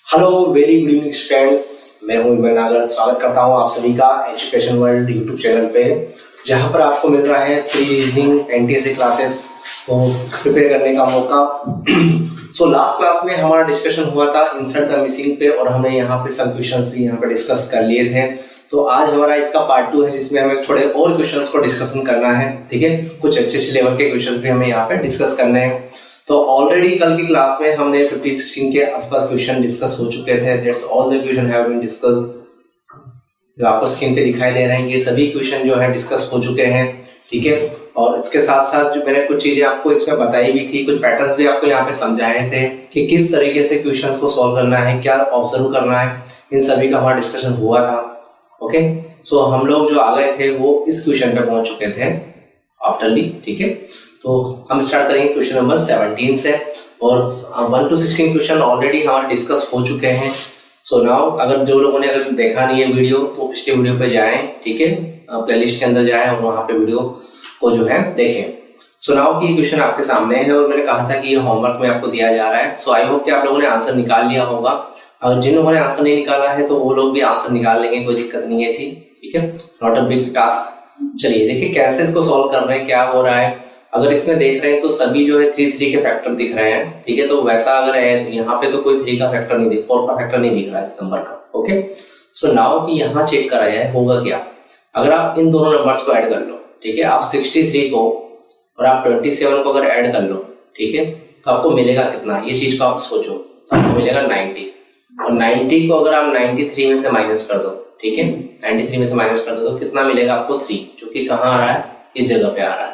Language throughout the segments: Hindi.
Hello very good evening students, मैं हूं इमरान नागर। स्वागत करता हूं आप सभी का एजुकेशन वर्ल्ड यूट्यूब चैनल पे, जहां पर आपको मिल रहा है फ्री रीजनिंग एनटीएसए क्लासेस को प्रिपेयर करने का मौका। सो लास्ट क्लास में हमारा डिस्कशन हुआ था इंसर्ट द मिसिंग पे, और हमने यहाँ पे सब क्वेश्चंस भी यहाँ पे डिस्कस कर लिए थे। तो आज हमारा इसका पार्ट 2 है, जिसमें हमें थोड़े और क्वेश्चंस को डिस्कशन करना है। ठीक है, कुछ अच्छे लेवल के क्वेश्चंस भी हमें यहाँ पे डिस्कस करने हैं। तो ऑलरेडी कल की क्लास में हमने 15-16 के आसपास क्वेश्चन डिस्कस हो चुके थे। That's all the question have been discussed. जो आपको स्क्रीन पे दिखाई दे रहे हैं, ये सभी क्वेश्चन जो है डिस्कस हो चुके हैं। ठीक है, और इसके साथ साथ जो मैंने कुछ चीजें आपको इसमें बताई भी थी, कुछ पैटर्न्स भी आपको यहाँ पे समझाए थे कि किस तरीके से क्वेश्चंस को सॉल्व करना है, क्या ऑब्जर्व करना है, इन सभी का हमारा डिस्कशन हुआ था। ओके, सो हम लोग जो आ गए थे वो इस क्वेश्चन पे पहुंच चुके थे आफ्टरली। ठीक है, तो हम स्टार्ट करेंगे क्वेश्चन नंबर 17 से, और 1 to 16 क्वेश्चन ऑलरेडी हमारे डिस्कस हो चुके हैं। सो नाउ अगर जो लोगों ने अगर देखा नहीं है वीडियो, तो पिछले वीडियो पे जाएं। ठीक है, प्लेलिस्ट के अंदर जाएं और वहां पे वीडियो को जो है देखें। सो नाउ की क्वेश्चन आपके सामने है, और मैंने कहा था कि ये होमवर्क में आपको दिया जा रहा है। सो आई होप कि आप लोगों ने आंसर निकाल लिया होगा, और जिन लोगों ने आंसर नहीं निकाला है तो वो लोग भी आंसर निकाल लेंगे, कोई दिक्कत नहीं है ऐसी। ठीक है, नॉट अ बिग टास्क। चलिए देखिए कैसे इसको सॉल्व कर रहे हैं, क्या हो रहा है। अगर इसमें देख रहे हैं तो सभी जो है 3 के फैक्टर दिख रहे हैं। ठीक है, तो वैसा अगर है यहाँ पे तो कोई 3 का फैक्टर नहीं दिख, 4 का फैक्टर नहीं दिख रहा है इस नंबर का। ओके, सो नाउ कि यहाँ चेक करा जाए होगा क्या। अगर आप इन दोनों नंबर्स को ऐड कर लो, ठीक है, आप 63 को और आप 27 को अगर ऐड कर लो, ठीक है, तो आपको मिलेगा कितना, ये चीज को आप सोचो। तो आपको मिलेगा 90, और 90 को अगर आप 93 में से माइनस कर दो, ठीक है, 93 में से माइनस कर दो तो कितना मिलेगा आपको 3, जो कि कहाँ आ रहा है, इस जगह पे आ रहा है।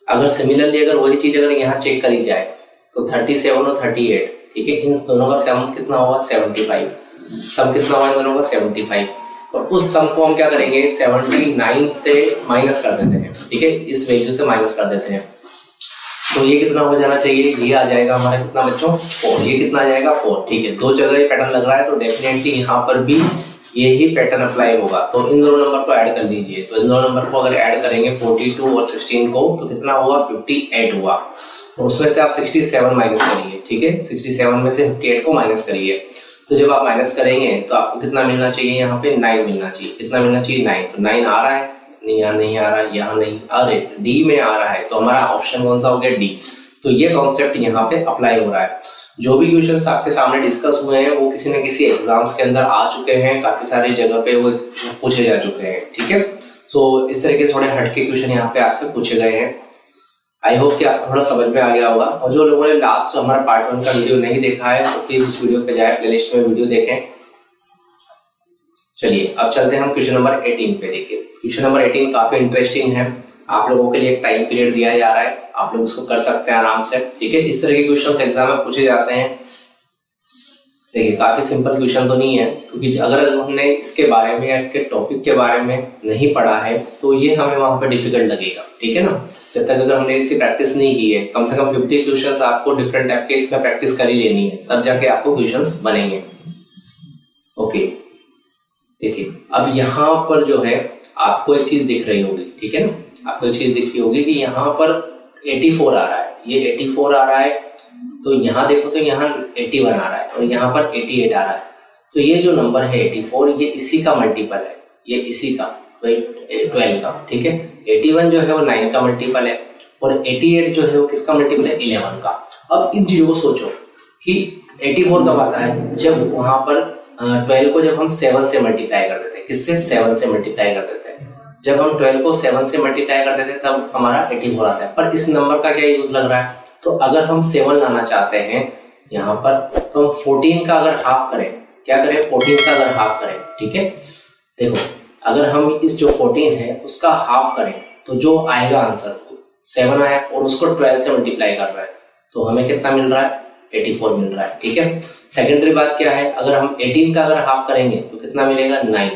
अगर सिमिलरली अगर वही चीज अगर यहाँ चेक करी जाए तो 37 और 38, ठीक है, इन दोनों का सम कितना होगा 75। सम कितना होगा इन दोनों का 75, और उस सम को हम क्या करेंगे 79 से माइनस कर देते हैं। ठीक है, इस वैल्यू से माइनस कर देते हैं, तो ये कितना हो जाना चाहिए, ये आ जाएगा हमारा कितना बच्चों 4। ये कितना आ जाएगा 4। ठीक है, दो जगह ये पैटर्न लग रहा है, तो डेफिनेटली यहाँ पर भी यही पैटर्न अप्लाई होगा। तो इन दोनों नंबर को ऐड कर लीजिए। तो इन दोनों नंबर को अगर ऐड करेंगे 42 और 16 को, तो कितना हुआ 58 हुआ। तो उसमें से आप 67 माइनस करिए। ठीक है, 67 में से 58 को माइनस करिए। तो जब आप माइनस करेंगे तो आपको कितना मिलना चाहिए, यहाँ पे 9 मिलना चाहिए। कितना मिलना चाहिए 9। तो 9 आ रहा है, नहीं यहाँ नहीं आ रहा है, यहाँ नहीं, अरे डी में आ रहा है। तो हमारा ऑप्शन कौन सा हो गया, डी। तो ये कॉन्सेप्ट यहाँ पे अप्लाई हो रहा है। जो भी क्वेश्चंस आपके सामने डिस्कस हुए हैं वो किसी न किसी एग्जाम्स के अंदर आ चुके हैं, काफी सारी जगह पे वो पूछे जा चुके हैं। ठीक है, सो इस तरीके से थोड़े हटके क्वेश्चन यहाँ पे आपसे पूछे गए हैं। आई होप कि आपको थोड़ा समझ में आ गया होगा। और जो लोगों ने लास्ट हमारा पार्ट 1 का वीडियो नहीं देखा है तो प्लीज उस वीडियो पे जाए, प्लेलिस्ट में वीडियो देखें। चलिए अब चलते हैं हम क्वेश्चन नंबर 18 पे। देखिए क्वेश्चन नंबर 18 काफी इंटरेस्टिंग है। आप लोगों के लिए एक टाइम पीरियड दिया जा रहा है, आप लोग उसको कर सकते हैं आराम से। ठीक है, इस तरह के क्वेश्चन एग्जाम में पूछे जाते हैं। देखिए काफी सिंपल क्वेश्चन तो नहीं है, क्योंकि अगर हमने इसके बारे में या इसके टॉपिक के बारे में नहीं पढ़ा है तो ये हमें वहां पर डिफिकल्ट लगेगा। ठीक है ना, जब तक अगर हमने इसकी प्रैक्टिस नहीं की है, कम से कम 50 क्वेश्चंस आपको डिफरेंट टाइप के इसमें प्रैक्टिस कर ही लेनी है, तब जाके आपको क्वेश्चंस बनेंगे। ओके, देखिए अब यहाँ पर जो है आपको एक चीज दिख रही होगी। ठीक है ना, आपको एक चीज दिख रही होगी कि यहाँ पर 84 आ रहा है, ये 84 आ रहा है। तो यहाँ देखो तो यहाँ 81 आ रहा है, और यहाँ पर 88 आ रहा है। तो ये जो नंबर है 84, ये इसी का मल्टीपल है, ये इसी का 12 का। ठीक है, 81 जो है वो 9 का मल्टीपल है, और 88 जो है वो किसका मल्टीपल है 11 का। अब इन चीजों को सोचो कि 84 कब आता है, जब वहां पर 12 को जब हम 7 से मल्टीप्लाई कर देते हैं। किससे, 7 से मल्टीप्लाई कर देते हैं। जब हम 12 को 7 से मल्टीप्लाई कर देते हैं तब हमारा 84 आता है। पर इस नंबर का क्या यूज लग रहा है, तो अगर हम 7 लाना चाहते हैं यहाँ पर, तो हम 14 का अगर हाफ करें, क्या करें 14 का अगर हाफ करें। ठीक है, देखो अगर हम इस जो 14 है उसका हाफ करें तो जो आएगा आंसर 7 आया, और उसको 12 से मल्टीप्लाई कर रहा है तो हमें कितना मिल रहा है 84 मिल रहा है। ठीक है, सेकेंडरी बात क्या है, अगर हम 18 का अगर हाफ करेंगे तो कितना मिलेगा 9।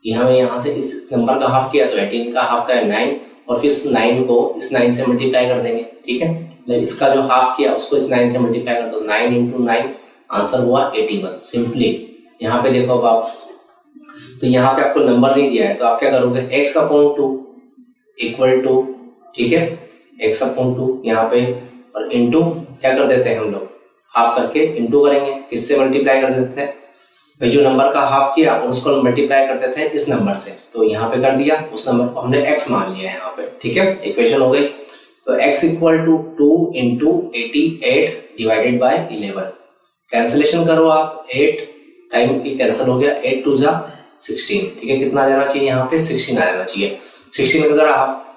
ये हमें यहाँ से इस नंबर का हाफ किया तो 18 का हाफ करें 9, और फिर इस 9 को इस 9 से मल्टीप्लाई कर देंगे। ठीक है, इसका जो हाफ किया उसको इस 9 से मल्टीप्लाई कर दो, 9 × 9 आंसर हुआ 81 सिंपली। यहाँ पे देखो अब आप, तो यहाँ पे आपको नंबर नहीं दिया है तो आप क्या करोगे x/2 इक्वल टू, ठीक है, x/2 यहाँ पे, और इनटू क्या कर देते हैं हम लोग हाफ करके इनटू करेंगे, किससे मल्टीप्लाई कर देते हैं भाई, जो नंबर का हाफ किया और उसको मल्टीप्लाई करते थे इस नंबर से, तो यहाँ पे कर दिया, उस नंबर को हमने x मान लिया है यहाँ पे, ठीक है, इक्वेशन हो गई। तो x equal to 2 into 88 divided by 11, cancellation करो आप, 8 टाइम की कैंसिल हो गया, 8 2 जा 16, ठीक है, कितना आ जाना चाहिए यहाँ पे 16 आ जाना चाहिए। 16 अगर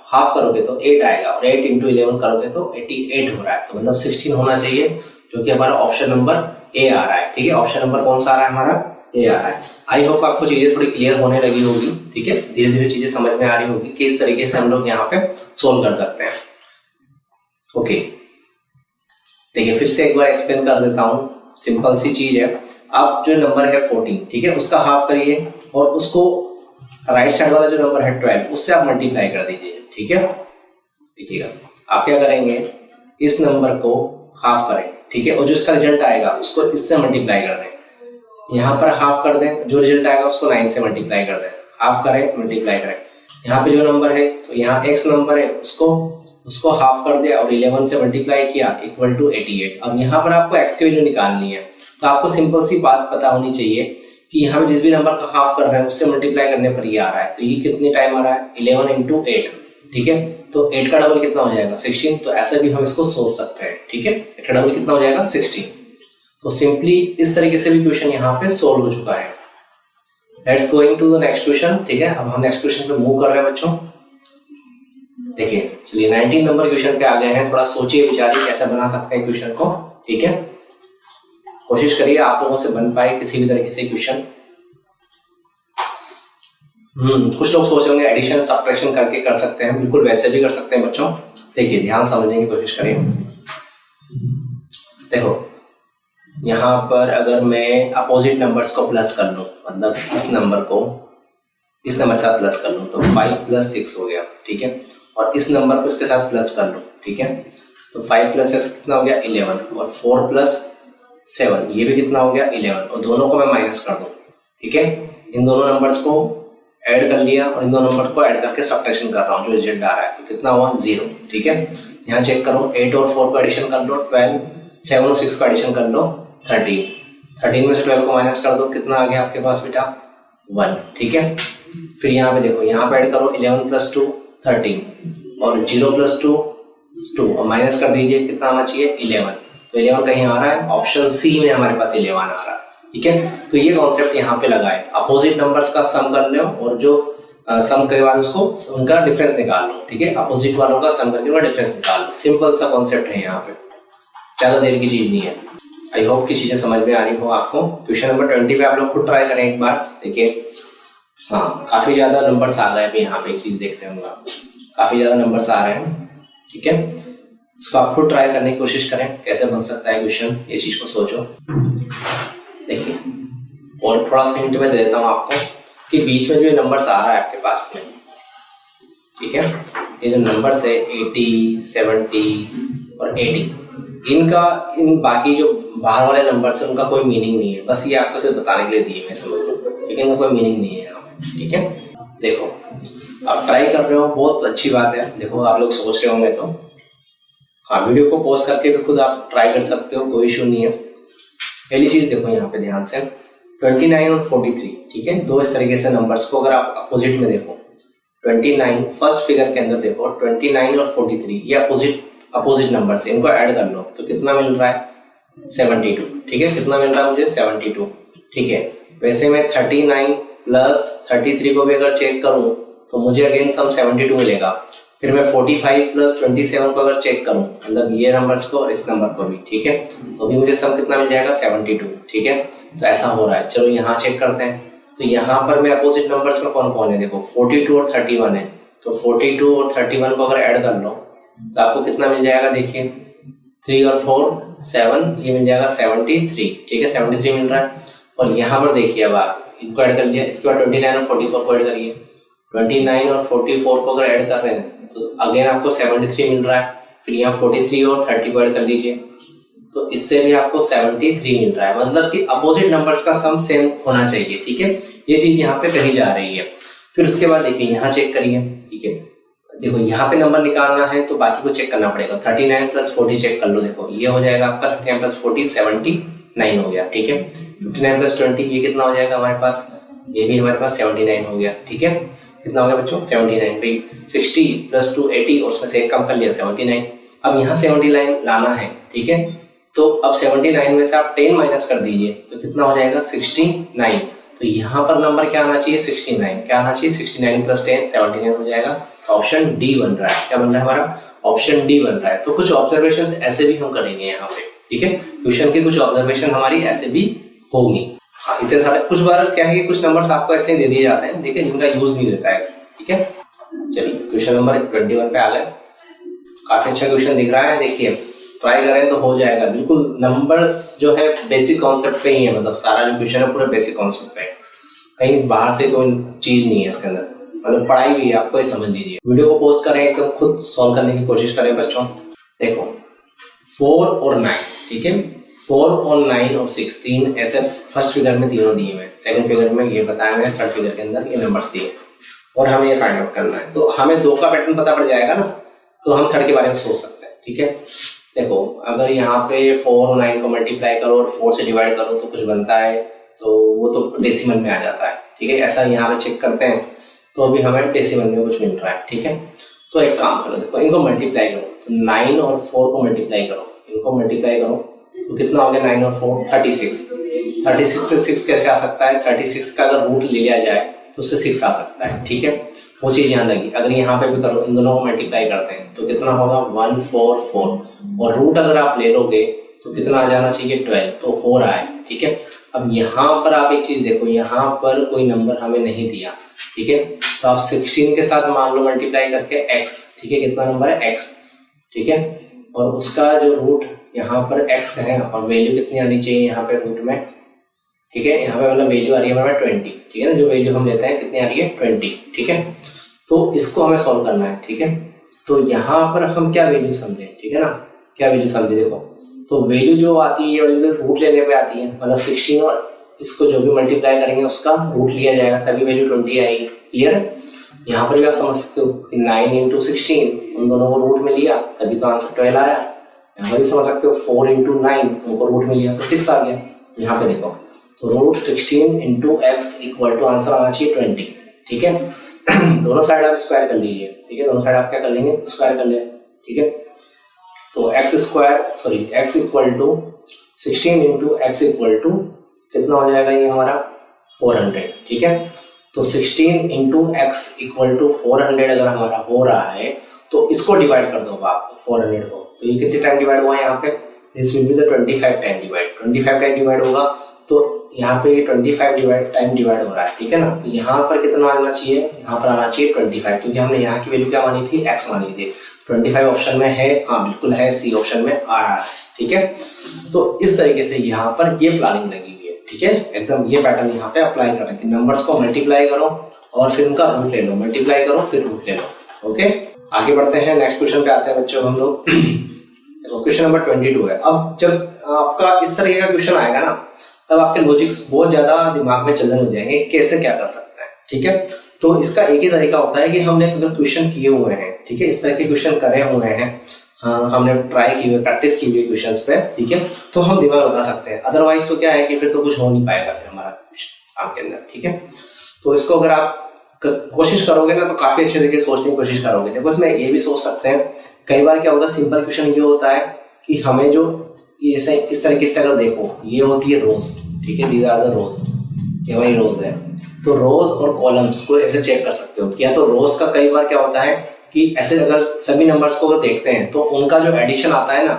हाफ करोगे तो 8 आएगा और 8 इंटू 11 करोगे तो 88 हो रहा है, तो मतलब 16 होना चाहिए, जो कि हमारा ऑप्शन नंबर ए आ रहा है, ठीक है। ऑप्शन नंबर कौन सा आ रहा है हमारा, ए आ रहा है। आई होप आपको चीजें थोड़ी क्लियर होने लगी होगी, ठीक है, धीरे धीरे चीजें समझ में आ रही होगी कि इस तरीके से हम लोग यहाँ पे सोल्व कर सकते हैं। ओके, देखिए फिर से एक बार एक्सप्लेन कर देता हूँ, सिंपल सी चीज है। आप जो नंबर है 14, ठीक है, उसका हाफ करिए और उसको राइट साइड वाला जो नंबर है 12 उससे आप मल्टीप्लाई कर दीजिए, ठीक है। देखिएगा आप क्या करेंगे, इस नंबर को हाफ करें, ठीक है, और जो इसका रिजल्ट आएगा उसको इससे मल्टीप्लाई कर दें, यहाँ पर हाफ कर दें, जो रिजल्ट आएगा उसको 9 से मल्टीप्लाई कर दें, हाफ करें मल्टीप्लाई करें। यहाँ पे जो नंबर है तो यहाँ x नंबर है उसको हाफ कर दिया और 11 से मल्टीप्लाई किया इक्वल टू 88। अब यहाँ पर आपको x की वैल्यू निकालनी है, तो आपको सिंपल सी बात पता होनी चाहिए कि यहाँ पे जिस भी नंबर का हाफ कर रहे हैं उससे मल्टीप्लाई करने पर ये आ रहा है, तो ये कितनी टाइम आ रहा है 11 इंटू 8, ठीक है, तो 8 का डबल कितना हो जाएगा 16, तो ऐसा भी हम इसको सोच सकते हैं, ठीक है, 8 का डबल कितना हो जाएगा 16। तो सिंपली इस तरीके से भी क्वेश्चन यहाँ पे सोल्व हो चुका है। Let's going to the next question, ठीक है, अब हम नेक्स्ट क्वेश्चन पे मूव कर रहे हैं बच्चों। देखिए चलिए 19 नंबर क्वेश्चन पे आ गए हैं, थोड़ा सोचिए विचारिए कैसे बना सकते हैं क्वेश्चन को, ठीक है, कोशिश करिए आप लोगों से बन पाए किसी भी तरीके से क्वेश्चन। कुछ लोग सोच रहे होंगे एडिशन सब्ट्रैक्शन करके कर सकते हैं, बिल्कुल वैसे भी कर सकते हैं बच्चों। देखिए ध्यान समझने की कोशिश करिए। देखो यहाँ पर अगर मैं अपोजिट नंबर्स को प्लस कर लूं, मतलब इस नंबर को इस नंबर के साथ प्लस कर लूं तो 5 + 6 हो गया, ठीक है, और इस नंबर को इसके साथ प्लस कर लूं, ठीक है, तो 5 + 6 कितना हो गया 11, और 4 + 7 ये भी कितना हो गया 11, और दोनों को मैं माइनस कर दूं, ठीक है, इन दोनों नंबर्स को ऐड कर लिया और इन दोनों नंबर को ऐड करके सब्ट्रैक्शन कर रहा हूँ, जो रिजल्ट आ रहा है तो कितना हुआ 0, ठीक है। यहाँ चेक करो 8 और 4 को एडिशन कर लो 12, 7 और 6 को एडिशन कर लो 13 में से 12 को माइनस कर दो, कितना आ गया आपके पास बेटा 1, ठीक है। फिर यहाँ पे देखो, यहाँ पे ऐड करो 11 + 2 13 और 0 + 2 2 और माइनस कर दीजिए, कितना आना चाहिए 11, तो 11 कहीं आ रहा है ऑप्शन सी में हमारे पास 11 आ रहा है, ठीक है। तो ये कॉन्सेप्ट यहाँ पे लगाए, अपोजिट नंबर्स का सम कर लो और जो सम के बाद उसको उनका डिफरेंस निकाल लो, ठीक है, अपोजिट वालों का सम करके उनका डिफरेंस निकाल लो, सिंपल सा कॉन्सेप्ट है यहाँ पे, ज्यादा देर की चीज नहीं है। आई होप की चीजें समझ में आ रही हो आपको। क्वेश्चन नंबर 20 पे आप लोग खुद ट्राई करें एक बार, देखिए हाँ काफी ज्यादा नंबर्स आ गए, यहाँ पे एक चीज देखते होंगे आप, काफी ज्यादा नंबर्स आ रहे हैं, ठीक है, इसको आप खुद ट्राई करने की कोशिश करें कैसे बन सकता है क्वेश्चन, ये चीज को सोचो। देखिए और थोड़ा सा हिंट में दे देता हूँ आपको कि बीच में जो नंबर्स आ रहा है आपके पास में, ठीक है, ये जो नंबर्स है 80 70 और 80, इन बाकी जो बाहर वाले नंबर्स है उनका कोई मीनिंग नहीं है, बस ये आपको सिर्फ बताने के लिए दिए मैं समझ लो, लेकिन इनका कोई मीनिंग नहीं है यहाँ पे, ठीक है। देखो आप ट्राई कर रहे हो, बहुत अच्छी बात है, देखो आप लोग सोच रहे होंगे तो हाँ वीडियो को पॉज करके भी खुद आप ट्राई कर सकते हो, कोई इशू नहीं है। पहली चीज देखो यहाँ पे ध्यान से 29 और 43, ठीक है, दो इस तरीके से नंबर्स को अगर आप अपोजिट में देखो, 29 फर्स्ट फिगर के अंदर देखो 29 और 43 ये अपोजिट नंबर्स, इनको ऐड कर लो तो कितना मिल रहा है 72, ठीक है, कितना मिल रहा है मुझे 72, ठीक है। वैसे मैं 39 + 33 को भी अगर चेक करूं तो मुझे अगेन सम 72 मिलेगा। फिर मैं 45 + 27 को अगर चेक करूं, मतलब ये नंबर्स को और इस नंबर को भी, ठीक है, तो भी मुझे सम कितना मिल जाएगा 72, ठीक है। तो ऐसा हो रहा है, चलो यहाँ चेक करते हैं। तो यहाँ पर मैं अपोजिट नंबर्स में कौन कौन है, देखो 42 और 31 है, तो 42 और 31 को अगर ऐड कर लो तो आपको कितना मिल जाएगा, देखिए 3 और 4 7, ये मिल जाएगा 73, ठीक है, 73 मिल रहा है। और यहाँ पर देखिए अब आप इनको ऐड कर लिया, इसके बाद 29 और 44 को ऐड करिए, 29 और 44 को अगर ऐड कर रहे हैं तो अगेन आपको 73 मिल रहा है। फिर यहाँ 43 और 30 को ऐड कर लीजिए तो इससे भी आपको 73 मिल रहा है, मतलब कि अपोजिट नंबर्स का सम सेम होना चाहिए, ठीक है, ये चीज यहाँ पे कही जा रही है। फिर उसके बाद देखिए यहाँ चेक करिए, ठीक है, देखो यहाँ पे नंबर निकालना है तो बाकी को चेक करना पड़ेगा। 39 प्लस 40 चेक कर लो, देखो ये हो जाएगा आपका 39 प्लस 40 79 हो गया, ठीक है। 59 प्लस 20 ये कितना हो जाएगा हमारे पास, ये भी हमारे पास 79 हो गया, ठीक है। कितना हो गया बच्चों 79 भाई। 60 प्लस 2 80 और उसमें से एक कम कर लिया 79। अब यहाँ 79 लाना है, ठीक है। तो अब 79 में से आप 10 माइनस कर दीजिए तो कितना हो जाएगा 69। तो यहाँ पर नंबर क्या आना चाहिए 69, क्या आना चाहिए 69 प्लस 10 79 हो जाएगा। ऑप्शन डी बन रहा है, क्या बन रहा है हमारा, ऑप्शन डी बन रहा है। तो कुछ ऑब्जर्वेशन ऐसे भी हम करेंगे यहाँ पे, ठीक है। क्वेश्चन की कुछ ऑब्जर्वेशन हमारी ऐसे भी होंगी। हाँ, इतने सारे कुछ बार क्या है कि कुछ नंबर्स आपको ऐसे दे दिए जाते हैं, ठीक है, जिनका यूज नहीं रहता है, ठीक है। चलिए क्वेश्चन नंबर 21 पे आ गए। काफी अच्छा क्वेश्चन दिख रहा है, देखिए ट्राई करें तो हो जाएगा। बिल्कुल नंबर्स जो है बेसिक कॉन्सेप्ट पे ही है, मतलब सारा जो क्वेश्चन है पूरा बेसिक कॉन्सेप्ट पे है, कहीं बाहर से कोई चीज नहीं है इसके अंदर, मतलब पढ़ाई हुई है आपको, ये समझ लीजिए। वीडियो को पोस्ट करें एकदम खुद सॉल्व करने की कोशिश करें बच्चों। देखो 4 और 9, ठीक है, 4 और 9 और 16 ऐसे फर्स्ट फिगर में तीनों दिए हुए, सेकंड फिगर में ये बताया हुआ है, थर्ड फिगर के अंदर ये नंबर्स दिए और हमें ये फाइंड आउट करना है। तो हमें 2 का पैटर्न पता पड़ जाएगा ना, तो हम थर्ड के बारे में सोच सकते हैं, ठीक है। देखो अगर यहाँ पे 4 और 9 को मल्टीप्लाई करो और 4 से डिवाइड करो तो कुछ बनता है, तो वो तो डेसिमल में आ जाता है, ठीक है। ऐसा यहाँ पे चेक करते हैं तो अभी हमें डेसिमल में कुछ मिल रहा है, ठीक है। तो एक काम करो, देखो इनको मल्टीप्लाई करो, तो 9 और 4 को मल्टीप्लाई करो, इनको मल्टीप्लाई करो तो कितना हो गया 9 और 4 36। 36 से 6 कैसे आ सकता है, 36 का अगर रूट ले लिया जाए तो उससे 6 आ सकता है, ठीक है। वो चीज ध्यान रखिए। अगर यहाँ पे भी करो, इन दोनों को मल्टीप्लाई करते हैं तो कितना होगा 144 और रूट अगर आप ले लोगे तो कितना आ जाना चाहिए 12, तो 4 आए, ठीक है। अब यहाँ पर आप एक चीज देखो, यहाँ पर कोई नंबर हमें नहीं दिया, ठीक है। तो आप 16 के साथ मान लो मल्टीप्लाई करके x, ठीक है, कितना नंबर है x, ठीक है। और उसका जो रूट यहाँ पर x है और वैल्यू कितनी आनी चाहिए यहाँ पे रूट में, ठीक है। यहाँ पे मतलब वैल्यू आ रही है हमारे 20, ठीक है ना, जो वैल्यू हम लेते हैं कितनी आ रही है 20, ठीक है। तो इसको हमें सॉल्व करना है, ठीक है। तो यहाँ पर हम क्या वैल्यू समझे, ठीक है ना, क्या वैल्यू समझे, देखो तो वैल्यू जो आती है वैल्यू रूट लेने पे आती है, मतलब 16 और इसको जो भी मल्टीप्लाई करेंगे उसका रूट लिया जाएगा तभी वैल्यू 20 आएगी, क्लियर है। यहाँ पर भी आप समझ सकते हो कि 9 इंटू 16 उन दोनों को रूट में लिया तभी तो आंसर 12 आया। यहाँ पर भी समझ सकते हो 4 इंटू 9 उनको रूट में लिया तो 6 आ गया। यहाँ पे देखो तो root 16 into x equal to answer आना चाहिए 20, ठीक है। दोनों साइड आप स्क्वायर कर लीजिए, ठीक है, दोनों साइड आप क्या कर लेंगे स्क्वायर कर ले, ठीक है। तो x equal to 16 into x equal to कितना हो जाएगा ये हमारा 400, ठीक है। तो 16 इंटू एक्स इक्वल टू 400 अगर हमारा हो रहा है तो इसको डिवाइड कर दो आप 400 को, तो ये कितने टाइम डिवाइड हुआ यहाँ पे, this will be the 25 time divide, 25 time divide होगा तो यहाँ पे 25 टाइम डिवाइड हो रहा है, ठीक है ना। तो यहाँ पर कितना आना चाहिए, यहाँ पर आना चाहिए 25, क्योंकि हमने यहाँ की वैल्यू क्या मानी थी x मानी थी। 25 ऑप्शन में है, हाँ बिल्कुल है, सी ऑप्शन में आ रहा है, ठीक है। तो इस तरीके से यहाँ पर ये प्लानिंग लगी हुई है, ठीक है, एकदम ये पैटर्न यहाँ पे अप्लाई कर रहे हैं। नंबर्स को मल्टीप्लाई करो और फिर उनका रूट ले लो, मल्टीप्लाई करो फिर रूट ले लो, ओके। आगे बढ़ते हैं, नेक्स्ट क्वेश्चन पे आते हैं बच्चों हम लोग। क्वेश्चन नंबर 22 है। अब जब आपका इस तरीके का क्वेश्चन आएगा ना तब आपके लॉजिक्स बहुत ज्यादा दिमाग में चलने लग जाएंगे, कैसे क्या कर सकते हैं, ठीक है। तो इसका एक ही तरीका होता है कि हमने अगर क्वेश्चन किए हुए हैं, ठीक है, इस तरह के क्वेश्चन करे हुए हैं, हमने ट्राई की हुई प्रैक्टिस की हुई क्वेश्चंस पे, ठीक है, तो हम दिमाग लगा सकते हैं। अदरवाइज तो क्या है कि फिर तो कुछ हो नहीं पाएगा फिर हमारा काम के अंदर, ठीक है। तो इसको अगर आप कोशिश करोगे ना तो काफी अच्छे तरीके से सोचने की कोशिश करोगे। देखो इसमें ये भी सोच सकते हैं, कई बार क्या होता है सिंपल क्वेश्चन ये होता है कि हमें जो ऐसे इस तरीके से अगर देखो ये होती है रोज, ठीक है, दीज आर द रोज, ये हमारी रोज है। तो रोज और कॉलम्स को ऐसे चेक कर सकते हो, या तो रोज का कई बार क्या होता है कि ऐसे अगर सभी नंबर्स को अगर देखते हैं तो उनका जो एडिशन आता है ना,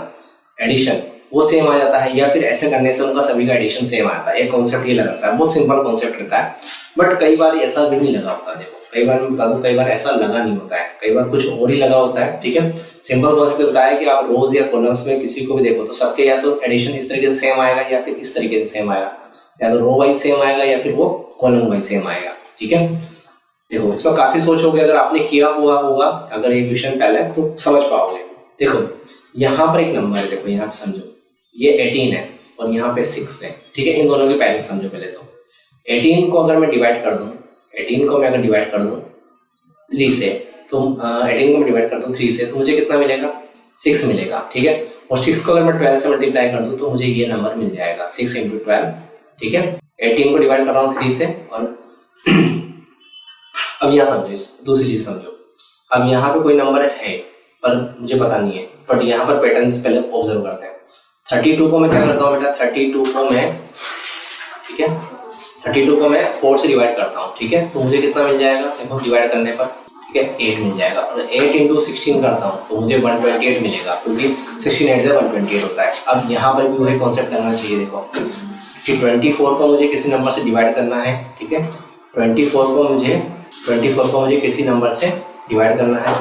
एडिशन वो सेम आ जाता है, या फिर ऐसे करने से उनका सभी का एडिशन सेम आता है। एक कॉन्सेप्ट ये लगाता है, बहुत सिंपल कॉन्सेप्ट रहता है, बट कई बार ऐसा भी नहीं लगा होता। देखो कई बार मैं बता दूं, कई बार ऐसा लगा नहीं होता है, कई बार कुछ और ही लगा होता है, ठीक है। सिंपल कॉन्सेप्ट बताया कि आप रोज या कॉलम्स में किसी को भी देखो तो सबके या तो एडिशन इस तरीके से सेम आएगा या फिर इस तरीके से सेम आएगा, या तो रो वाइज सेम आएगा या फिर वो कॉलम वाइज सेम आएगा, ठीक है। देखो इसमें काफी सोचोगे, अगर आपने किया हुआ होगा अगर ये क्वेश्चन पहले तो समझ पाओगे। देखो यहाँ पर एक नंबर है, देखो यहाँ पे समझो ये 18 है और यहाँ पे 6 है, ठीक है। इन दोनों की पैरिंग समझो पहले तो। 18 को अगर मैं डिवाइड कर दूं, 18 को मैं अगर डिवाइड कर दूं 3 से, तो 18 को मैं डिवाइड कर दूँ 3 से, तो मुझे कितना मिलेगा 6 मिलेगा, ठीक है। और 6 को अगर मैं 12 से मल्टीप्लाई कर दूँ तो मुझे ये नंबर मिल जाएगा 6 × 12, ठीक है। 18 को डिवाइड कर रहा हूँ 3 से। और अब यहाँ समझो, दूसरी चीज समझो, अब यहाँ पे कोई नंबर है पर मुझे पता नहीं है, बट यहाँ पर पैटर्न्स पहले ऑब्जर्व करते हैं। 32 को मैं क्या करता हूँ बेटा, 32 को मैं, ठीक है, 32 को मैं 4 से डिवाइड करता हूँ, ठीक है। तो मुझे कितना मिल जाएगा, देखो डिवाइड करने पर, ठीक है, 8 मिल जाएगा। और 8 × 16 करता हूँ तो मुझे 128 मिलेगा, क्योंकि 16 8 से 128 होता है। अब यहाँ पर भी वही कॉन्सेप्ट करना चाहिए, देखो कि 24 को मुझे किसी नंबर से डिवाइड करना है, ठीक है। 24 को मुझे किसी नंबर से डिवाइड करना है,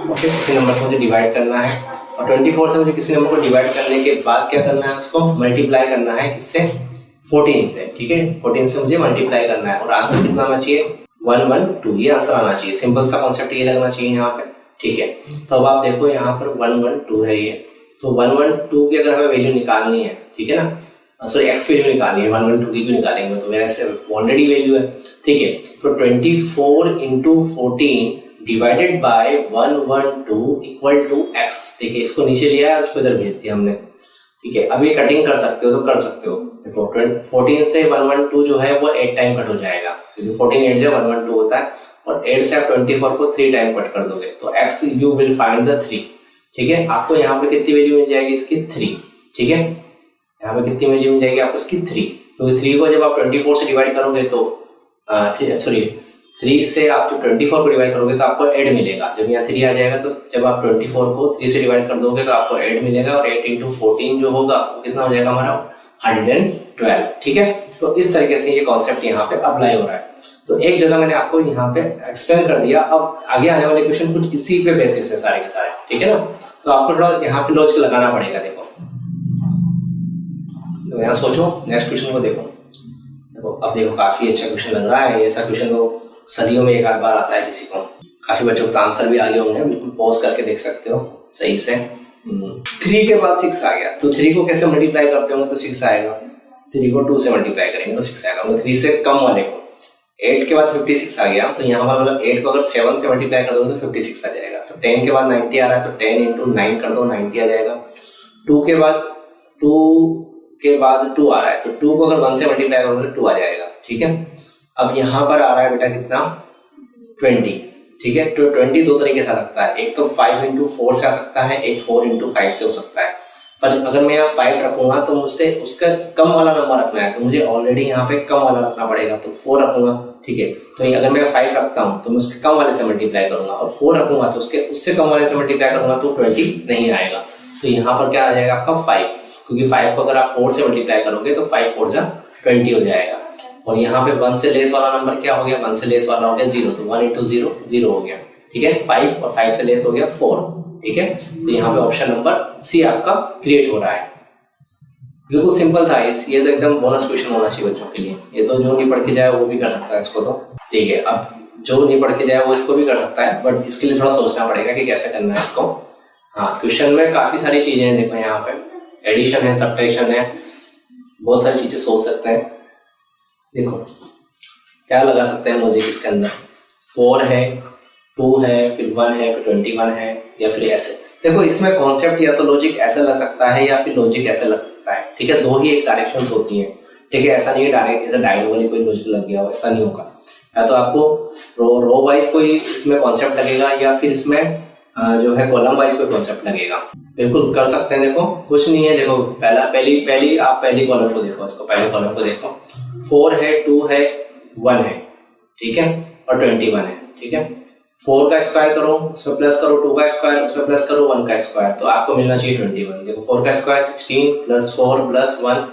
ओके, किसी नंबर से मुझे डिवाइड करना है। और 24 से मुझे किसी नंबर को डिवाइड करने के बाद क्या करना है, उसको मल्टीप्लाई करना है किससे, 14 से, ठीक है। 14 से मुझे मल्टीप्लाई करना है और आंसर कितना आना चाहिए, 112, ये आंसर आना चाहिए। सिंपल सा कॉन्सेप्ट ये लगना चाहिए यहाँ पे, ठीक है। तो अब आप देखो यहाँ पर 112 है ये, तो 112 की अगर हमें वैल्यू निकालनी है, ठीक है ना, सॉरी एक्स की वैल्यू निकालनी है, 112 की क्यों निकालेंगे, तो वैसे ऑलरेडी वैल्यू है, ठीक है। तो 24 × 14 divided by 112 equal to x, देखिए इसको नीचे लिया है, उसको इधर भेज दिया हमने, ठीक है। अब ये कटिंग कर सकते हो तो कर सकते हो, देखो 14 से 112 जो है वो 8 टाइम कट हो जाएगा, क्योंकि 14 8 से 112 होता है, और 8 से आप 24 को 3 टाइम कट कर दोगे, तो x you will find the 3, ठीक है। आपको यहाँ पे कितनी वैल्यू मिल जाएगी इसकी, 3, ठीक है। यहाँ पे कितनी वैल्यू मिल जाएगी आपको इसकी, 3, क्योंकि 3 को जब आप 24 से डिवाइड करोगे तो सॉरी 3 से आप जो 24 को डिवाइड करोगे तो आपको 8 मिलेगा। जब यहाँ 3 आ जाएगा तो जब आप 24 को 3 से डिवाइड कर दोगे तो आपको 8 मिलेगा, और 8 × 14 जो होगा वो कितना हो जाएगा हमारा 112, ठीक है। तो इस तरीके से ये कॉन्सेप्ट यहाँ पे अप्लाई हो रहा है। तो एक जगह मैंने आपको यहाँ पे एक्सप्लेन कर दिया, अब आगे आने वाले क्वेश्चन कुछ इसी पे बेसिस है सारे के सारे, ठीक है ना। तो आपको थोड़ा यहाँ पे लॉजिक लगाना पड़ेगा, देखो तो यहाँ सोचो, नेक्स्ट क्वेश्चन को देखो, अब देखो काफी अच्छा क्वेश्चन लग रहा है। ऐसा क्वेश्चन तो सदियों में एक आध बार आता है किसी को, काफी बच्चों को तो आंसर भी आगे होंगे, बिल्कुल पॉज करके देख सकते हो सही से। 3 के बाद 6 आ गया, तो 3 को कैसे मल्टीप्लाई करते होंगे तो 6 आएगा, 3 को 2 से मल्टीप्लाई करेंगे तो 6 आएगा, मतलब 3 से कम वाले को। 8 के बाद 56 आ गया, तो यहाँ पर मतलब 8 को अगर 7 से मल्टीप्लाई कर दोगे तो 56 आ जाएगा। तो 10 के बाद 90 आ रहा है, तो 10 × 9 कर दो, 90 आ जाएगा। 2 के बाद 2 आ रहा है, तो 2 को अगर 1 से मल्टीप्लाई करोगे तो 2 आ जाएगा, ठीक है। अब यहाँ पर आ रहा है बेटा कितना, 20, ठीक है। तो 20 दो तरीके से आ सकता है, एक तो 5 × 4 से आ सकता है, एक 4 × 5 से हो सकता है। पर अगर मैं यहाँ 5 रखूंगा तो मुझसे उसका कम वाला नंबर रखना है, तो मुझे ऑलरेडी यहाँ पे कम वाला रखना पड़ेगा, तो 4 रखूंगा, ठीक है। तो अगर मैं 5 रखता हूँ तो मैं उसके कम वाले से मल्टीप्लाई करूंगा, और 4 रखूंगा तो उससे कम वाले से मल्टीप्लाई करूंगा तो 20 नहीं आएगा। तो यहाँ पर क्या आ जाएगा आपका 5, क्योंकि 5 को अगर आप 4 से मल्टीप्लाई करोगे तो 5 4 जा 20 हो जाएगा। और यहाँ पे 1 से लेस वाला नंबर क्या हो गया, 1 से लेस वाला हो गया 0, तो 1 × 0 0 हो गया, ठीक है। 5 और 5 से लेस हो गया 4, ठीक है। तो यहाँ पे ऑप्शन नंबर सी आपका क्रिएट हो रहा है। बिल्कुल सिंपल था ये तो एकदम बोनस क्वेश्चन होना चाहिए बच्चों के लिए। ये तो जो नहीं पढ़ के जाए वो भी कर सकता है इसको, तो ठीक है। अब जो नहीं पढ़ के जाए वो इसको भी कर सकता है, बट इसके लिए थोड़ा सोचना पड़ेगा कि कैसे करना है इसको। हाँ, क्वेश्चन में काफी सारी चीजें हैं, देखो यहाँ पे एडिशन है, सब्ट्रैक्शन है, बहुत सारी चीजें सोच सकते हैं। देखो क्या लगा सकते हैं लॉजिक इसके अंदर, 4 है, 2 है, फिर 1 है, फिर 21 है, या फिर ऐसे। देखो इसमें कॉन्सेप्ट या तो लॉजिक ऐसे लग सकता है या फिर लॉजिक ऐसे लग सकता है, ठीक है। दो ही एक डायरेक्शंस होती हैं, ठीक है। ऐसा नहीं है डायरेक्ट ऐसा डायगोनली कोई लॉजिक लग गया हो, ऐसा नहीं होगा। या तो आपको रो वाइज कोई इसमें कॉन्सेप्ट लगेगा, या फिर इसमें जो है कॉलम वाइज कोई कॉन्सेप्ट लगेगा। बिल्कुल कर सकते हैं। देखो कुछ नहीं है, देखो पहली आप पहली कॉलम को देखो, इसको पहले कॉलम को देखो, 4 है, 2 है, 1 है, ठीक है, और 21 है, ठीक है। 4 का स्क्वायर करो, उसमें प्लस करो, 2 का स्क्वायर, उसमें प्लस करो, 1 का स्क्वायर, तो आपको मिलना चाहिए 21। देखो 4 का स्क्वायर 16 + 4 + 1,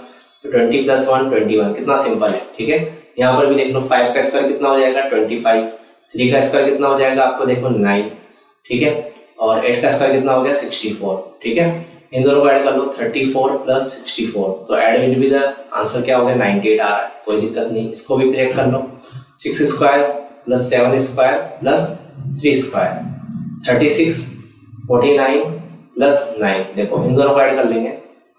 तो 20 + 1 21, कितना सिंपल है, ठीक है। यहाँ पर भी देख लो 5 का स्क्वायर कितना हो जाएगा 25, 3 का स्क्वायर कितना हो जाएगा आपको देखो 9, ठीक है, और 8 का स्क्वायर कितना हो गया 64, ठीक है। इन दोनों को ऐड कर लो 34 + 64, तो add will be the answer क्या हो गया 98 आ रहा है, कोई दिक्कत नहीं। इसको भी चेक कर लो, 6 स्क्वायर + 7 स्क्वायर + 3 स्क्वायर, 36, 49 + 9, देखो इन दोनों को ऐड कर लेंगे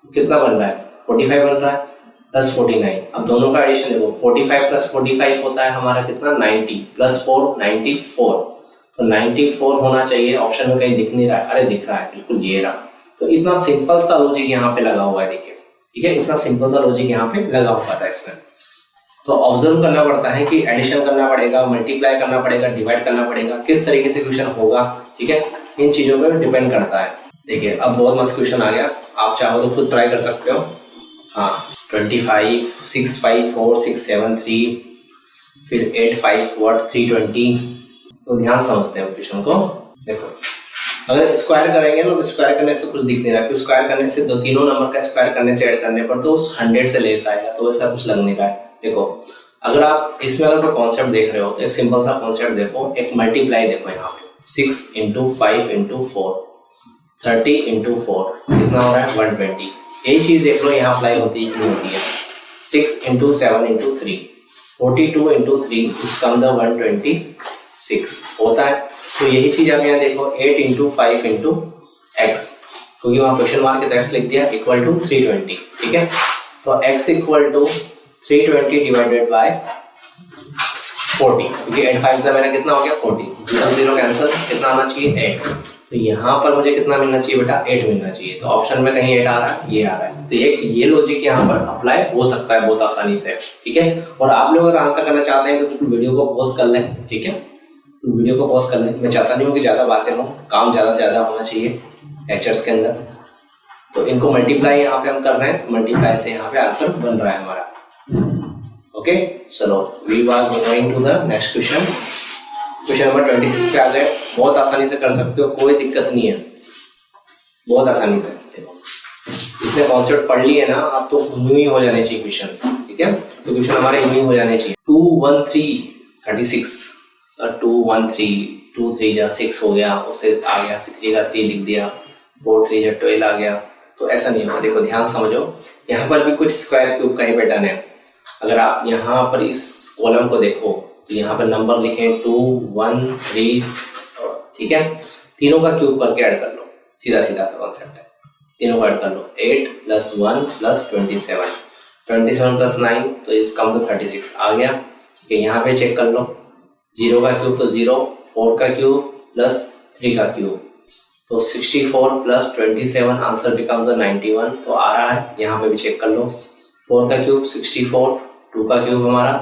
कितना बन रहा है 45 बन रहा है, प्लस 49। अब दोनों का एडिशन देखो, 45 प्लस 45 होता है हमारा कितना 90, प्लस 4 94। तो 94 होना चाहिए, ऑप्शन में कहीं दिख नहीं रहा है, अरे दिख रहा है बिल्कुल, ये रहा। तो इतना सिंपल सा लॉजिक यहाँ पे लगा हुआ है, देखिए ठीक है, इतना सिंपल सा लॉजिक यहाँ पे लगा हुआ था इसमें। तो ऑब्जर्व करना पड़ता है कि एडिशन करना पड़ेगा, मल्टीप्लाई करना पड़ेगा, डिवाइड करना पड़ेगा, किस तरीके से क्वेश्चन होगा, ठीक है, इन चीजों पे डिपेंड करता है। देखिए अब बहुत मस्त क्वेश्चन आ गया, आप चाहो तो खुद ट्राई कर सकते हो। हाँ 25 6 5 4 6 7 3 फिर 8 5 व्हाट 320। तो ध्यान समझते हैं क्वेश्चन को। देखो अगर स्क्वायर करेंगे ना तो स्क्वायर करने से कुछ दिख नहीं रहा, क्योंकि स्क्वायर करने से तीनों नंबर का स्क्वायर करने से ऐड करने पर तो 100 से लेस आएगा, तो ऐसा कुछ लग नहीं रहा है। देखो अगर आप इसमें अगर कॉन्सेप्ट देख रहे हो तो एक सिंपल सा कॉन्सेप्ट देखो, एक मल्टीप्लाई देखो यहाँ पे 6 इंटू 5 इंटू 4 30 इंटू 4 कितना हो रहा है 120। यही चीज देख लो यहाँ अप्लाई होती है कि नहीं होती है। 6 इंटू 7 इंटू 3 42 इंटू 3 इसका मतलब 126 होता है। तो यही चीज आप यहाँ देखो 8 इंटू 5 इंटू एक्स, क्योंकि वहाँ क्वेश्चन मार्क के एक्स लिख दिया इक्वल टू 320, ठीक है। तो x equal to 320 divided by 40, क्योंकि 8 5 से मैंने कितना हो गया 40, 0 0 कैंसिल, कितना आना चाहिए 8। तो यहाँ पर मुझे कितना मिलना चाहिए बेटा 8 मिलना चाहिए। तो ऑप्शन में कहीं 8 आ रहा है, ये आ रहा है। तो ये लॉजिक यहाँ पर अप्लाई हो सकता है बहुत आसानी से, ठीक है। और आप लोग अगर आंसर करना चाहते हैं तो वीडियो को पॉज कर लें, ठीक है, तो वीडियो को पॉज कर लें। मैं चाहता नहीं हूँ कि ज्यादा बातें हो, काम ज्यादा से ज्यादा होना चाहिए लेक्चर्स के अंदर। तो इनको मल्टीप्लाई यहाँ पे हम कर रहे हैं, मल्टीप्लाई से यहाँ पे आंसर बन रहा है हमारा। ओके चलो we are going to the next question. Question number 26 पे आ गए। बहुत आसानी से कर सकते हो, कोई दिक्कत नहीं है, बहुत आसानी से। देखो इतने कॉन्सेप्ट पढ़ लिए ना, अब तो यूं ही हो जाने चाहिए क्वेश्चन, ठीक है। तो क्वेश्चन हमारे यूं ही हो जाने चाहिए। 2 1 3 36 सर 2 1 3 2 3 जा 6 हो गया, उससे आ गया, फिर 3 का 3 लिख दिया, 4 3 जा 12 आ गया। तो ऐसा नहीं होगा। देखो ध्यान समझो, यहाँ पर भी कुछ स्क्वायर क्यूब का ही पैटर्न है। अगर आप यहाँ पर इस कॉलम को देखो तो यहाँ पर नंबर लिखे 2 1 3, ठीक है। तीनों का क्यूब करके ऐड कर लो, सीधा सीधा सा कॉन्सेप्ट है। तीनों को ऐड कर लो, 8 + 1 + 27 27 + 9 तो इस कम तो 36 आ गया, ठीक है। यहाँ पे चेक कर लो, 0 का क्यूब तो 0, 4 का क्यूब प्लस 3 का क्यूब तो 64 + 27 आंसर बिकम द 91। तो आ रहा है, यहाँ पे भी चेक कर लो, 4 का क्यूब 64, 2 का क्यूब हमारा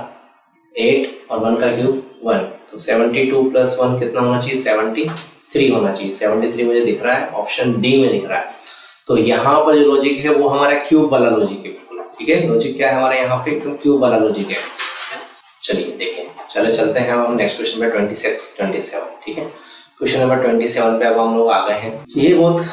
8 और 1 का क्यूब 1, तो 72 + 1 कितना होना चाहिए 73 होना चाहिए। 73 मुझे दिख रहा है, ऑप्शन डी में दिख रहा है। तो यहाँ पर जो लॉजिक है वो हमारा क्यूब वाला लॉजिक है, ठीक है। लॉजिक क्या है हमारा यहाँ पे, एकदम क्यूब वाला लॉजिक है। चलिए देखें, चलो चलते हैं हम नेक्स्ट क्वेश्चन में 26 27, ठीक है। क्वेश्चन नंबर 27 पे अब हम लोग आ गए हैं। ये बहुत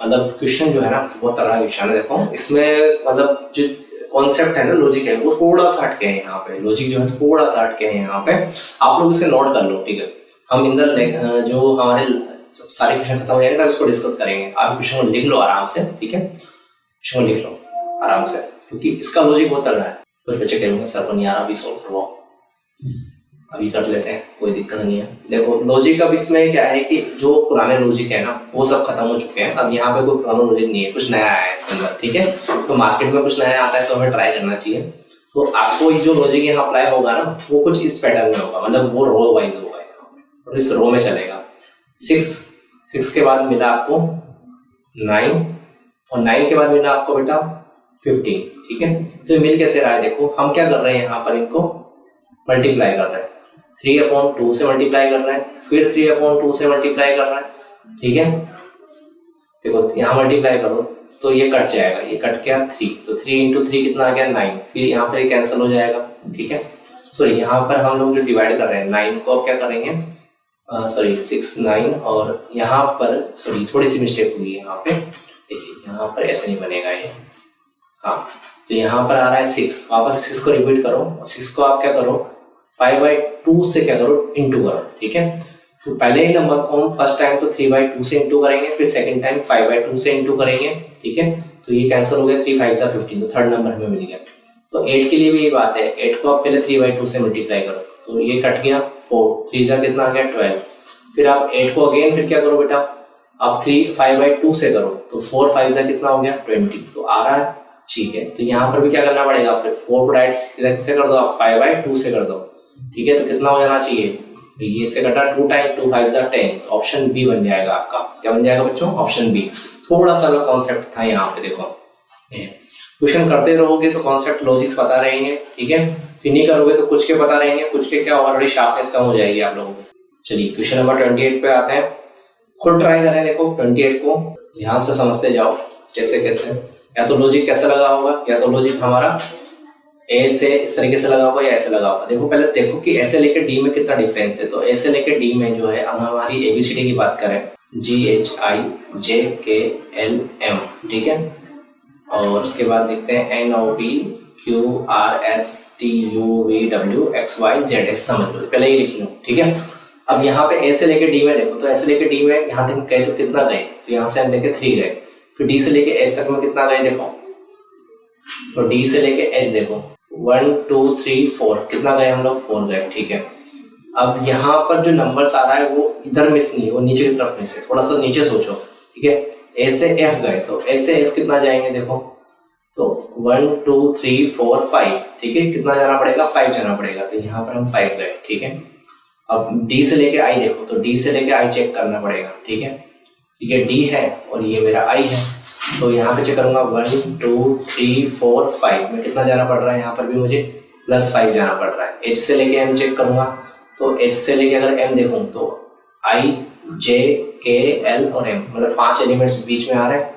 मतलब क्वेश्चन जो है ना बहुत तगड़ा क्वेश्चन है। देखो इसमें मतलब जो कॉन्सेप्ट है ना, लॉजिक है, वो थोड़ा सा हटके है यहाँ पे। लॉजिक जो है थोड़ा सा हटके है यहाँ पे, आप लोग इसे नोट कर लो, ठीक है। हम इंदर जो हमारे सारे क्वेश्चन खत्म हो जाएंगे तब इसको डिस्कस करेंगे। आप क्वेश्चन को लिख लो आराम से, ठीक है, क्वेश्चन को लिख लो आराम से, क्योंकि इसका लॉजिक बहुत तगड़ा है। कुछ बच्चे कहेंगे सर को नहीं आ रहा, अभी सोल्व करवाओ, अभी कर लेते हैं, कोई दिक्कत नहीं है। देखो लॉजिक अब इसमें क्या है कि जो पुराने लॉजिक है ना वो सब खत्म हो चुके हैं। अब यहाँ पे कोई पुराना लॉजिक नहीं है, कुछ नया आया है इसके अंदर, ठीक है। तो मार्केट में कुछ नया आता है तो हमें ट्राई करना चाहिए। तो आपको जो लॉजिक यहाँ अप्लाई होगा ना वो कुछ इस पैटर्न में होगा, मतलब वो रो वाइज होगा यहाँ पे, और इस रो में चलेगा। 6 के बाद मिला आपको 9 और 9 के बाद मिला आपको बेटा 15, ठीक है। तो मिल कैसे रहा है, देखो हम क्या कर रहे हैं यहाँ पर, इनको मल्टीप्लाई कर रहे हैं। 3/2 से मल्टीप्लाई कर रहे हैं, फिर 3/2 से मल्टीप्लाई कर रहे हैं, ठीक है। देखो यहाँ मल्टीप्लाई करो तो ये कट जाएगा, ये कट गया 3, तो 3 × 3 कितना आ गया 9, फिर यहाँ पर कैंसिल हो जाएगा, ठीक है। सॉरी यहाँ पर हम लोग जो डिवाइड कर रहे हैं 9 को अब क्या करेंगे, सॉरी 6 9 और यहाँ पर सॉरी थोड़ी सी मिस्टेक हुई है यहाँ पे, देखिए यहाँ पर ऐसे नहीं बनेगा ये, हाँ। तो यहाँ पर आ रहा है 6, वापस 6 को रिपीट करो और 6 को आप क्या करो 5/2 से क्या करो इंटू करो, ठीक है। तो पहले ही नंबर को हम फर्स्ट टाइम तो 3/2 से इंटू करेंगे, फिर सेकंड टाइम 5/2 से इंटू करेंगे, ठीक है। तो ये कैंसिल हो गया, 3 5 = 15, तो थर्ड नंबर हमें मिल गया। तो 8 के लिए भी ये बात है, 8 को आप पहले 3/2 से मल्टीप्लाई करो, तो ये कट गया 4, 3 जा कितना आ गया 12, फिर आप 8 को अगेन फिर क्या करो बेटा, आप 5/2 से करो, तो 4 5 जा कितना हो गया 20, तो आ रहा है ठीक है, तो यहाँ पर भी क्या करना पड़ेगा, फिर 4 को डायरेक्ट से कर दो आप, 5/2 से कर दो, ठीक है। तो कितना हो जाना चाहिए, तो ये से घटा 2 टाइम 2 5 10, ऑप्शन बी बन जाएगा आपका। क्या बन जाएगा बच्चों, ऑप्शन बी। थोड़ा सा अलग कॉन्सेप्ट था यहाँ पे, देखो क्वेश्चन करते रहोगे तो कॉन्सेप्ट लॉजिक्स पता रहेंगे, ठीक है। फिर नहीं करोगे तो कुछ के पता रहेंगे, कुछ के क्या ऑलरेडी शार्पनेस कम हो जाएगी आप लोगों की। चलिए क्वेश्चन नंबर 28 पे आते हैं, खुद ट्राई करें। देखो 28 को ध्यान से समझते जाओ कैसे कैसे, या तो लॉजिक कैसे लगा होगा, या तो लॉजिक हमारा ए से इस तरीके से लगा होगा या ऐसे लगा होगा। देखो पहले देखो कि ऐसे लेके डी में कितना डिफरेंस है। तो ए से लेके डी में जो है, अगर हमारी एबीसीडी की बात करें, GHIJKLM, ठीक है, और उसके बाद लिखते हैं NOPQRSTUVWXYZ, समझ लो, पहले ही लिख लो, ठीक है। अब यहाँ पे ए से लेके डी में देखो, तो ए से लेके डी में यहाँ तक गए तो कितना गए, तो यहाँ से हम लेके 3 गए। फिर डी से लेके एच तक में कितना गए देखो, तो डी से लेके एच देखो 1 2 3 4, कितना गए हम लोग, 4 गए, ठीक है। अब यहाँ पर जो नंबर्स आ रहा है वो इधर मिस नहीं है, वो नीचे की तरफ मिस है, थोड़ा सा नीचे सोचो, ठीक है। ए से एफ गए, तो ए से एफ कितना जाएंगे देखो, तो 1 2 3 4 5, ठीक है। कितना जाना पड़ेगा, 5 जाना पड़ेगा, तो यहाँ पर हम 5 गए, ठीक है। अब डी से लेके आई देखो, तो डी से लेके आई चेक करना पड़ेगा, ठीक है, ठीक है। डी है और ये मेरा आई है, तो यहाँ पे चेक करूंगा 1 2 3 4 5 में कितना जाना पड़ रहा है, यहाँ पर भी मुझे +5 जाना पड़ रहा है। एच से लेके एम चेक करूंगा, तो एच से लेके अगर एम देखूं तो आई जे के एल और एम, मतलब 5 एलिमेंट्स बीच में आ रहे हैं,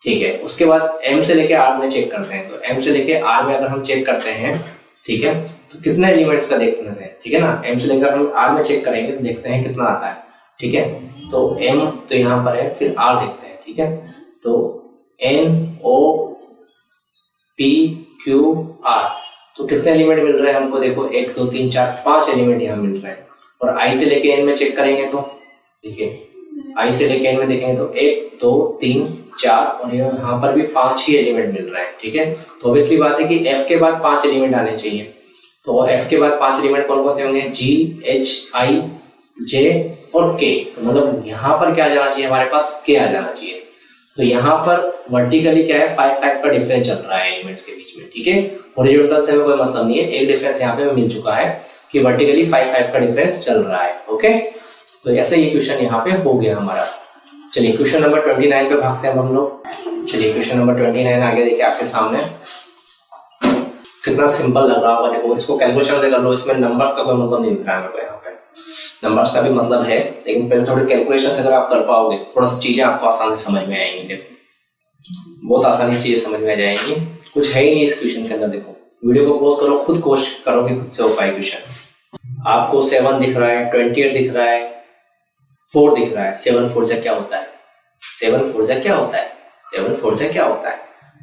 ठीक है। उसके बाद एम से लेके आर में चेक करते हैं, तो एम से लेके आर में अगर हम चेक करते हैं, ठीक है, तो कितने एलिमेंट्स का देखते हैं, ठीक है ना। एम से लेकर हम आर में चेक करेंगे तो देखते हैं कितना आता है, ठीक है। तो एम तो यहाँ पर है, फिर आर देखते हैं, ठीक है। तो NOPQR, तो कितने एलिमेंट मिल रहे हैं हमको, देखो 1 2 3 4 5 एलिमेंट यहाँ मिल रहे हैं। और आई से लेके एन में चेक करेंगे तो, ठीक है, आई से लेके एन में देखेंगे तो 1 2 3 4, और यहाँ पर भी 5 ही एलिमेंट मिल रहे हैं, ठीक है। तो ऑब्वियसली बात है कि एफ के बाद 5 एलिमेंट आने चाहिए, तो एफ के बाद 5 एलिमेंट कौन कौन से होंगे, GHIJ और K, तो मतलब यहाँ पर क्या आ जाना चाहिए, हमारे पास K आ जाना चाहिए। तो यहाँ पर वर्टिकली क्या है, 5 5 का डिफरेंस चल रहा है एलिमेंट्स के बीच में, ठीक है। हॉरिजॉन्टल से हमें कोई मतलब नहीं है, एक डिफरेंस यहाँ पे मिल चुका है कि वर्टिकली 5 5 का डिफरेंस चल रहा है, ओके। तो ऐसे ये क्वेश्चन यहाँ पे हो गया हमारा। चलिए क्वेश्चन नंबर 29 पे भागते हैं हम लोग। चलिए क्वेश्चन नंबर 29 आगे देखिए आपके सामने, कितना सिंपल लग रहा होगा। देखो इसको कैलकुलेशन से कर लो, इसमें नंबर्स का कोई मतलब नहीं दिख रहा है मेरे को, यहाँ पे नंबर्स का भी मतलब है, लेकिन पहले थोड़ी कैलकुलेशन से अगर आप कर पाओगे तो थोड़ा सा चीजें आपको आसानी से समझ में आएंगी। देखो बहुत आसानी से चीजें समझ में आ जाएंगी, कुछ है ही नहीं इस क्वेश्चन के अंदर। देखो वीडियो को पॉज करो, खुद कोशिश करो कि खुद से हो पाए क्वेश्चन। आपको 7 दिख रहा है, 28 दिख रहा है, 4 दिख रहा है, 7 4 जा क्या होता है, 7 4 जा क्या होता है, 7 4 जा क्या होता है,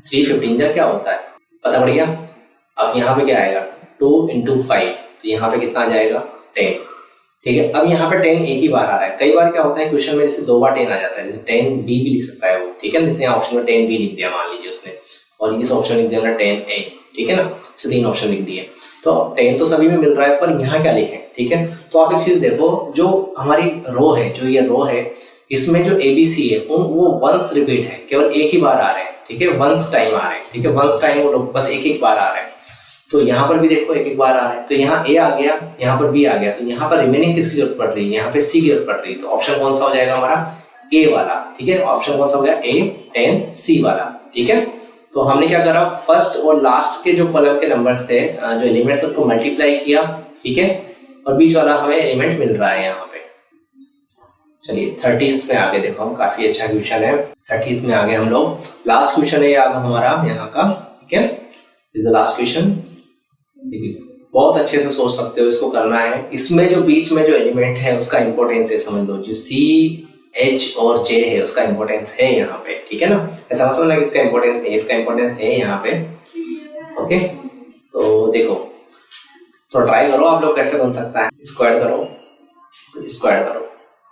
3 15 जा क्या होता है, पता पड़ गया। अब यहाँ पे क्या आएगा, 2 × 5, तो यहाँ पे कितना आ जाएगा, 10, ठीक है। अब यहाँ पे 10 एक ही बार आ रहा है, कई बार क्या होता है क्वेश्चन में जैसे 2 बार 10 आ जाता है, जैसे 10B भी लिख सकता है वो, ठीक है। जैसे यहाँ ऑप्शन में 10B लिख दिया मान लीजिए उसने, और इस ऑप्शन लिख दिया 10A, ठीक है ना, इसे 3 ऑप्शन लिख दिए। तो 10 तो सभी में मिल रहा है, पर यहाँ क्या लिखें, ठीक है। तो आप एक चीज देखो, जो हमारी रो है, जो ये रो है, इसमें जो ABC है वो वंस रिपीट है, केवल एक ही बार आ रहे हैं, ठीक है, वंस टाइम आ रहे हैं, ठीक है, वंस टाइम वो लोग बस एक बार आ रहे हैं। तो यहाँ पर भी देखो एक बार आ रहा है, तो यहाँ A आ गया, यहाँ पर B आ गया, तो यहाँ पर रिमेनिंग किसकी जरूरत पड़ रही है, यहाँ पे C की जरूरत पड़ रही है। तो ऑप्शन कौन सा हो जाएगा हमारा, A वाला, ठीक है। ऑप्शन कौन सा हो गया, A 10 C वाला, ठीक है। तो हमने क्या करा, फर्स्ट और लास्ट के जो कॉलम के नंबर्स थे, जो एलिमेंट्स, उसको मल्टीप्लाई किया, ठीक है, और बीच वाला हमें एलिमेंट मिल रहा है यहाँ पे। चलिए 30 में आगे देखो, हम काफी अच्छा क्वेश्चन है, 30 में आगे हम लोग, लास्ट क्वेश्चन है यार हमारा यहाँ का, ठीक है, इज द लास्ट क्वेश्चन। बहुत अच्छे से सोच सकते हो, इसको करना है। इसमें जो बीच में जो एलिमेंट है उसका इंपॉर्टेंस है, समझ लो, जो C H और J है उसका इंपॉर्टेंस है यहाँ पे, ठीक है ना। ऐसा मत समझना कि इसका इंपॉर्टेंस नहीं है, इसका इंपॉर्टेंस है यहाँ पे, ओके। तो देखो, तो ट्राई करो आप लोग कैसे बन सकता है, स्क्वायर करो, स्क्वायर करो,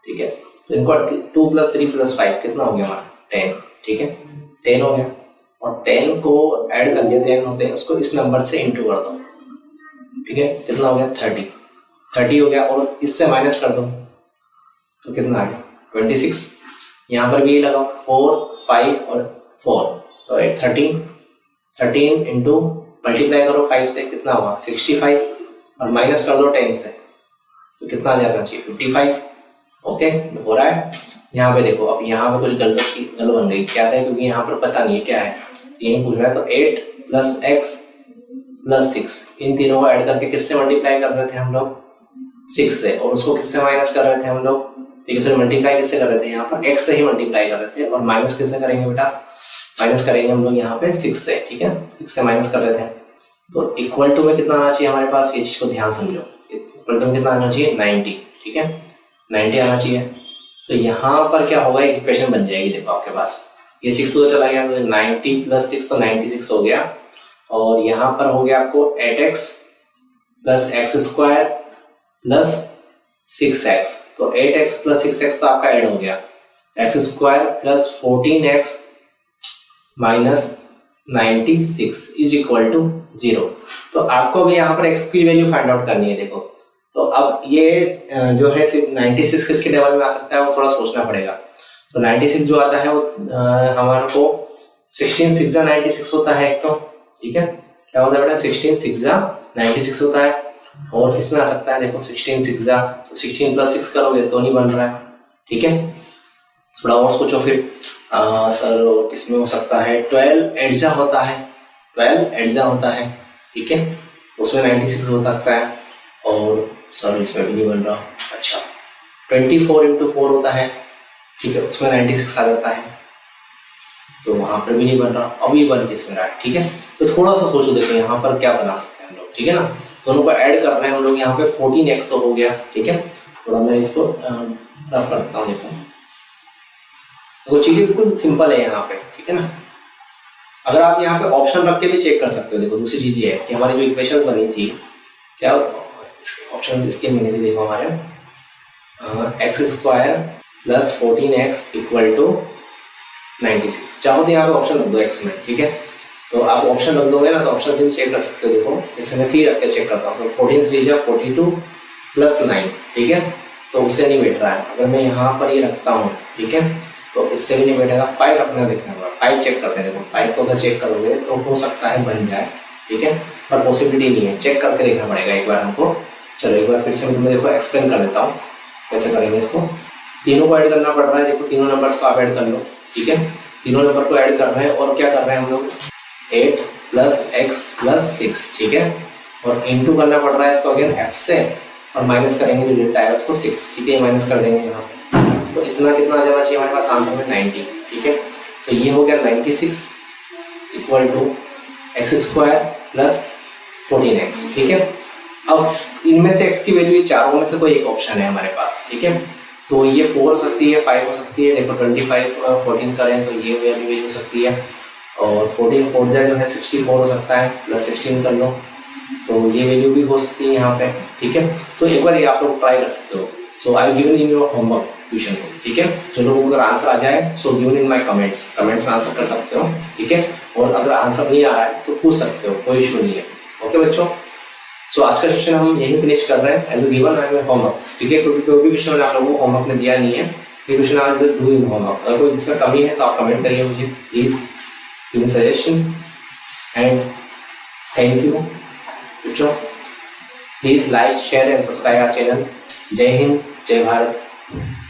ठीक है। तो इनको 2 + 3 + 5 कितना हो गया हमारा, 10, ठीक है, 10 हो गया। और 10 को ऐड कर लिया, 10 होते हैं, उसको इस नंबर से इंटू कर दो, ठीक है, कितना हो गया, 30 हो गया। और इससे माइनस कर दो तो कितना आ गया, 26। यहाँ पर भी लगाओ 4 5 और 4, तो 13, 13 इंटू मल्टीप्लाई करो 5 से, कितना हुआ 65, और माइनस कर दो 10 से, तो कितना आ जाना चाहिए 55। ओके, हो रहा है। यहाँ पे देखो, अब यहाँ पे कुछ गल बन गई, क्या है, क्योंकि यहाँ पर पता नहीं है क्या है, यही पूछ रहा है। तो 8 प्लस एक्स प्लस 6, इन तीनों को ऐड करके किससे मल्टीप्लाई कर रहे थे हम लोग, 6 से, और उसको किससे माइनस कर रहे थे हम लोग, ठीक है। सर मल्टीप्लाई किससे कर रहे थे, यहाँ पर x से ही मल्टीप्लाई कर रहे थे, और माइनस किससे करेंगे बेटा, माइनस करेंगे हम लोग यहाँ पे 6 से, ठीक है, 6 से माइनस कर रहे थे। तो इक्वल टू में कितना आना चाहिए हमारे पास, ये चीज को ध्यान समझो, इक्वल टू में कितना आना चाहिए 90, ठीक है, 90 आना चाहिए। तो यहाँ पर क्या होगा, इक्वेशन बन जाएगी, देखो आपके पास ये 6 तो चला गया, तो 90 प्लस 6 तो 96 हो गया, और यहाँ पर हो गया आपको 8x plus x square plus 6x, तो 8x प्लस 6x तो आपका ऐड हो गया, x square plus 14x minus 96 is equal to 0। तो आपको भी यहाँ पर x की वैल्यू फाइंड आउट करनी है। देखो, तो अब ये जो है 96 किसके टेबल में आ सकता है, वो थोड़ा सोचना पड़ेगा। तो 96 जो आता है वो हमारे को 16 6 96 होता है एक, तो ठीक है, क्या होता है बेटा 16 6 96 होता है, और इसमें आ सकता है देखो 16 6 तो 16 प्लस 6 करोगे तो नहीं बन रहा है, ठीक है। थोड़ा और सोचो फिर, सर इसमें हो सकता है 12 एडजा होता है, 12 एडजा होता है, ठीक है, उसमें 96 हो सकता है, और सर इसमें भी नहीं बन रहा, अच्छा 24 इंटू 4 होता है, ठीक है, उसमें 96 आ जाता है, तो वहां पर भी नहीं बन रहा, अभी बन किसमें रहा है, ठीक है। तो थोड़ा सा सोचो, देखो यहाँ पर क्या बना सकते हैं हम लोग, ठीक है ना, दोनों को ऐड कर रहे हैं हम लोग, यहाँ पे 14x तो हो गया, ठीक है। थोड़ा मैं इसको रफ करता हूँ, देखो तो चीजें बिल्कुल सिंपल है यहाँ पे, ठीक है ना। अगर आप यहाँ पे ऑप्शन रख के भी चेक कर सकते हो। देखो दूसरी चीज ये है कि हमारी जो इक्वेशन बनी थी, क्या ऑप्शन इसके मैंने भी देखो, हमारे x square plus 14x equal to 96, चाहो तो यहाँ पे ऑप्शन रख दो x में, ठीक है। तो आप ऑप्शन रख दोगे ना, तो ऑप्शन से भी चेक कर सकते हो। देखो जैसे मैं 3 रख के चेक करता हूँ, तो 14 3 42 प्लस 9, ठीक है, तो उससे नहीं बैठ रहा है। अगर मैं यहाँ पर ये रखता हूँ, ठीक है, तो इससे भी नहीं बैठेगा। 5 रखना, देखना होगा, 5 चेक करते हैं। देखो 5 को अगर चेक करोगे तो हो सकता है बन जाए, ठीक है, पर पॉसिबिलिटी नहीं है, चेक करके देखना पड़ेगा एक बार हमको। चलो एक बार फिर से मैं तुम्हें देखो एक्सप्लेन कर देता हूँ कैसे करेंगे इसको। तीनों को ऐड करना पड़ रहा है, देखो तीनों नंबर्स को आप ऐड कर लो, ठीक है, तीनों नंबर को ऐड कर रहे हैं, और क्या कर रहे हैं हम लोग 8 प्लस एक्स प्लस 6, ठीक है, और इनटू करना पड़ रहा है इसको अगेन x से, और माइनस करेंगे जो डेल्टा है उसको 6, ठीक है, माइनस कर देंगे यहाँ पे। तो इतना कितना आ जाना चाहिए हमारे पास आंसर में 90, ठीक है। तो ये हो गया 96 equal to x square plus 14x, ठीक है। अब इनमें से x की वैल्यू ये चारों में से कोई एक ऑप्शन है हमारे पास, ठीक है। तो ये 4 हो सकती है, 5 हो सकती है। देखो 25 14 करें तो ये वैल्यू हो सकती है, और 14 4 जो है 64 हो सकता है, प्लस 16 कर लो तो ये वैल्यू भी हो सकती है यहाँ पे, ठीक है। तो एक बार ये आप लोग ट्राई कर सकते हो। So I given in your homework tuition को, ठीक है। जो लोगों को अगर आंसर आ जाए so given in my comments में आंसर कर सकते हो, ठीक है। और अगर आंसर नहीं आ रहा है तो पूछ सकते हो, कोई इशू नहीं है। ओके बच्चों, सो आज का सेशन हम यही फिनिश कर रहे हैं एज ए गिवन होमवर्क, ठीक है। क्योंकि कोई भी क्वेश्चन मैंने आप लोगों को होमवर्क में दिया नहीं है, ये क्वेश्चन आज डू इन होमवर्क। अगर कोई इसमें कमी है तो आप कमेंट करिए मुझे please, give me suggestion and thank you बच्चों। Please like share and subscribe our channel. जय हिंद, जय भारत।